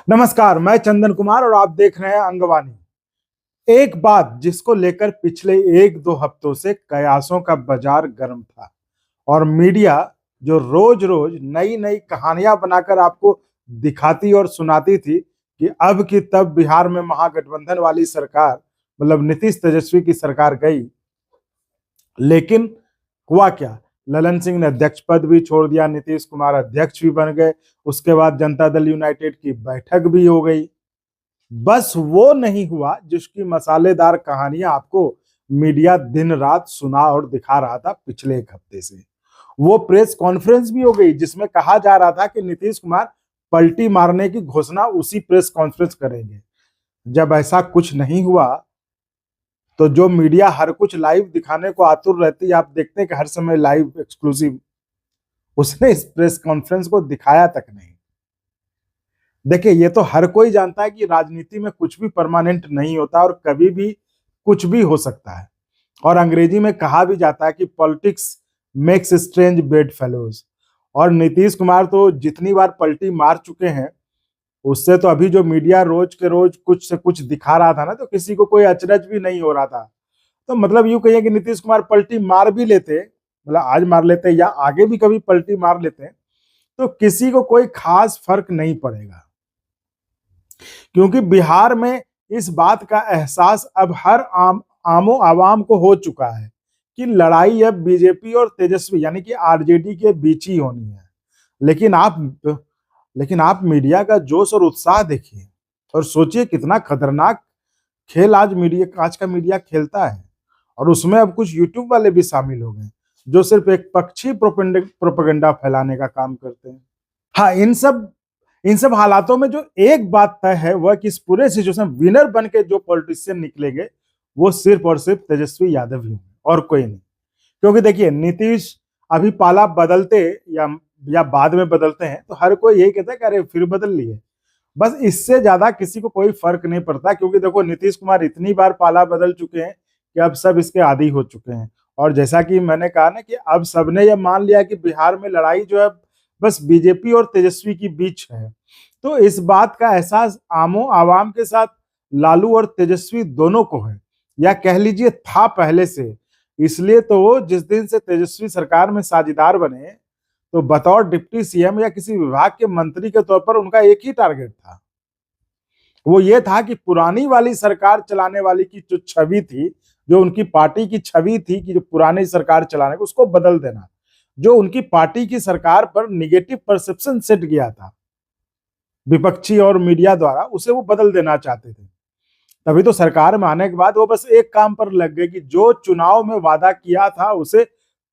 नमस्कार, मैं चंदन कुमार और आप देख रहे हैं अंगवानी। एक बात जिसको लेकर पिछले एक दो हफ्तों से कयासों का बाजार गर्म था और मीडिया जो रोज रोज नई नई कहानियां बनाकर आपको दिखाती और सुनाती थी कि अब की तब बिहार में महागठबंधन वाली सरकार मतलब नीतीश तेजस्वी की सरकार गई। लेकिन हुआ क्या? ललन सिंह ने अध्यक्ष पद भी छोड़ दिया, नीतीश कुमार अध्यक्ष भी बन गए। उसके बाद जनता दल यूनाइटेड की बैठक भी हो गई। बस वो नहीं हुआ जिसकी मसालेदार कहानियां आपको मीडिया दिन रात सुना और दिखा रहा था पिछले एक हफ्ते से। वो प्रेस कॉन्फ्रेंस भी हो गई जिसमें कहा जा रहा था कि नीतीश कुमार पलटी मारने की घोषणा उसी प्रेस कॉन्फ्रेंस करेंगे। जब ऐसा कुछ नहीं हुआ तो जो मीडिया हर कुछ लाइव दिखाने को आतुर रहती है, आप देखते हैं कि हर समय लाइव एक्सक्लूसिव, उसने इस प्रेस कॉन्फ्रेंस को दिखाया तक नहीं। देखिए, ये तो हर कोई जानता है कि राजनीति में कुछ भी परमानेंट नहीं होता और कभी भी कुछ भी हो सकता है। और अंग्रेजी में कहा भी जाता है कि politics makes strange bed fellows. और नीतीश कुमार तो जितनी बार पलटी मार चुके हैं, उससे तो अभी जो मीडिया रोज के रोज कुछ से कुछ दिखा रहा था ना, तो किसी को कोई अचरज भी नहीं हो रहा था। तो मतलब यूं कहिए कि नीतीश कुमार पलटी मार भी लेते, मतलब आज मार लेते या आगे भी कभी पलटी मार लेते, तो किसी को कोई खास फर्क नहीं पड़ेगा। क्योंकि बिहार में इस बात का एहसास अब हर आमो आवाम को हो चुका है कि लड़ाई अब बीजेपी और तेजस्वी यानी कि आरजेडी के बीच ही होनी है। लेकिन आप लेकिन आप मीडिया का जोश और उत्साह देखिए और सोचिए कितना खतरनाक खेल आज का मीडिया खेलता है। और उसमें अब कुछ यूट्यूब वाले भी शामिल हो गए जो सिर्फ एक पक्षी प्रोपेगेंडा फैलाने का काम करते हैं। हाँ, इन सब हालातों में जो एक बात तय है वह कि इस पूरे सिचुएशन विनर बन के जो पॉलिटिशियन निकलेंगे वो सिर्फ और सिर्फ तेजस्वी यादव ही होंगे और कोई नहीं। क्योंकि देखिए, नीतीश अभी पाला बदलते या बाद में बदलते हैं तो हर कोई यही कहता है कि अरे फिर बदल लिए। बस इससे ज्यादा किसी को कोई फर्क नहीं पड़ता, क्योंकि देखो नीतीश कुमार इतनी बार पाला बदल चुके हैं कि अब सब इसके आदी हो चुके हैं। और जैसा कि मैंने कहा ना कि अब सबने यह मान लिया कि बिहार में लड़ाई जो है बस बीजेपी और तेजस्वी के बीच है। तो इस बात का एहसास आमो आवाम के साथ लालू और तेजस्वी दोनों को है, या कह लीजिए था पहले से। इसलिए तो वो जिस दिन से तेजस्वी सरकार में साझेदार बने, तो बतौर डिप्टी सीएम या किसी विभाग के मंत्री के तौर पर उनका एक ही टारगेट था। वो ये था कि पुरानी वाली सरकार चलाने वाली की जो छवि थी, जो उनकी पार्टी की छवि थी कि जो पुरानी सरकार चलाने को, उसको बदल देना। जो उनकी पार्टी की सरकार पर निगेटिव परसेप्शन सेट गया था विपक्षी और मीडिया द्वारा, उसे वो बदल देना चाहते थे। तभी तो सरकार में आने के बाद वो बस एक काम पर लग गए कि जो चुनाव में वादा किया था उसे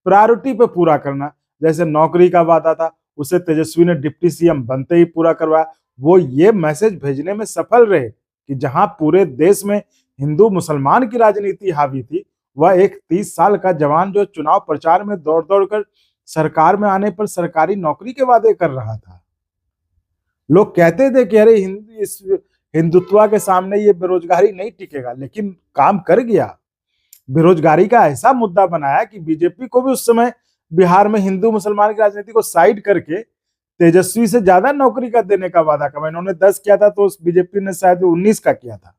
प्रायोरिटी पे पूरा करना। जैसे नौकरी का वादा था, उसे तेजस्वी ने डिप्टी सीएम बनते ही पूरा करवाया। वो ये मैसेज भेजने में सफल रहे कि जहां पूरे देश में हिंदू मुसलमान की राजनीति हावी थी, वह एक 30 साल का जवान जो चुनाव प्रचार में दौड़ दौड़ कर सरकार में आने पर सरकारी नौकरी के वादे कर रहा था। लोग कहते थे कि अरे इस हिंदुत्व के सामने ये बेरोजगारी नहीं टिकेगा, लेकिन काम कर गया। बेरोजगारी का ऐसा मुद्दा बनाया कि बीजेपी को भी उस समय बिहार में हिंदू मुसलमान की राजनीति को साइड करके तेजस्वी से ज्यादा नौकरी का देने का वादा करा। इन्होंने 10 किया था तो बीजेपी ने शायद 19 का किया था।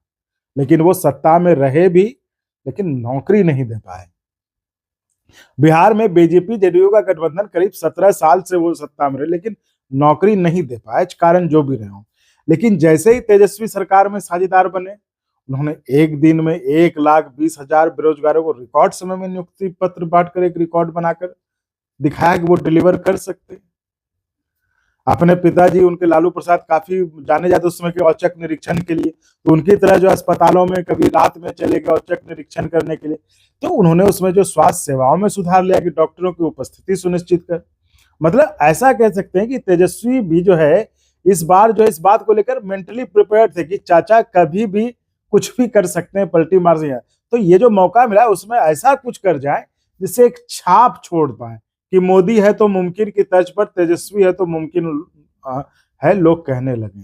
लेकिन वो सत्ता में रहे भी, लेकिन नौकरी नहीं दे पाए। बिहार में बीजेपी जेडीयू का गठबंधन करीब 17 साल से वो सत्ता में रहे, लेकिन नौकरी नहीं दे पाए, कारण जो भी रहे हो। लेकिन जैसे ही तेजस्वी सरकार में साझेदार बने, उन्होंने एक दिन में 1,20,000 बेरोजगारों को रिकॉर्ड समय में नियुक्ति पत्र बांटकर एक रिकॉर्ड बनाकर दिखाया कि वो डिलीवर कर सकते। अपने पिताजी उनके लालू प्रसाद काफी जाने जाते उस समय के औचक निरीक्षण के लिए, तो उनकी तरह जो अस्पतालों में कभी रात में चले गए औचक निरीक्षण करने के लिए, तो उन्होंने उसमें जो स्वास्थ्य सेवाओं में सुधार लिया कि डॉक्टरों की उपस्थिति सुनिश्चित कर। मतलब ऐसा कह सकते हैं कि तेजस्वी भी जो है इस बार जो इस बात को लेकर मेंटली प्रिपेयर थे कि चाचा कभी भी कुछ भी कर सकते हैं, पलटी मार सकते हैं। तो ये जो मौका मिला उसमें ऐसा कुछ कर जाए जिससे एक छाप छोड़ पाए कि मोदी है तो मुमकिन की तर्ज पर तेजस्वी है तो मुमकिन है, लोग कहने लगे।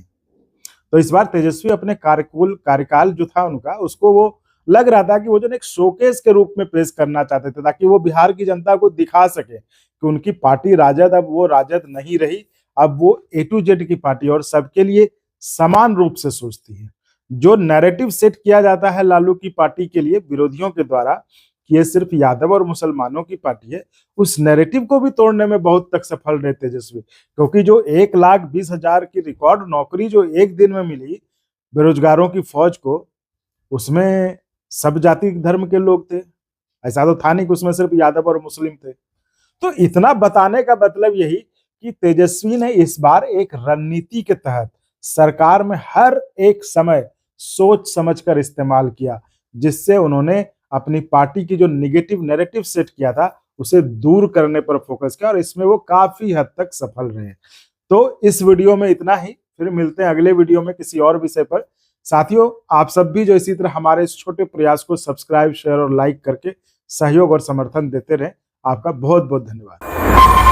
तो इस बार तेजस्वी अपने कार्यकाल जो था उनका, उसको वो लग रहा था कि वो जो एक शोकेस के रूप में पेश करना चाहते थे, ताकि वो बिहार की जनता को दिखा सके कि उनकी पार्टी राजद अब वो राजद नहीं रही, अब वो A to Z की पार्टी और सबके लिए समान रूप से सोचती है। जो नैरेटिव सेट किया जाता है लालू की पार्टी के लिए विरोधियों के द्वारा कि ये सिर्फ यादव और मुसलमानों की पार्टी है, उस नैरेटिव को भी तोड़ने में बहुत तक सफल रहे तेजस्वी। क्योंकि जो 1,20,000 की रिकॉर्ड नौकरी जो एक दिन में मिली बेरोजगारों की फौज को, उसमें सब जाति धर्म के लोग थे। ऐसा तो था नहीं कि उसमें सिर्फ यादव और मुस्लिम थे। तो इतना बताने का मतलब यही कि तेजस्वी ने इस बार एक रणनीति के तहत सरकार में हर एक समय सोच समझकर इस्तेमाल किया, जिससे उन्होंने अपनी पार्टी की जो निगेटिव नैरेटिव सेट किया था उसे दूर करने पर फोकस किया, और इसमें वो काफी हद तक सफल रहे। तो इस वीडियो में इतना ही, फिर मिलते हैं अगले वीडियो में किसी और विषय पर। साथियों, आप सब भी जो इसी तरह हमारे इस छोटे प्रयास को सब्सक्राइब, शेयर और लाइक करके सहयोग और समर्थन देते रहे, आपका बहुत बहुत धन्यवाद।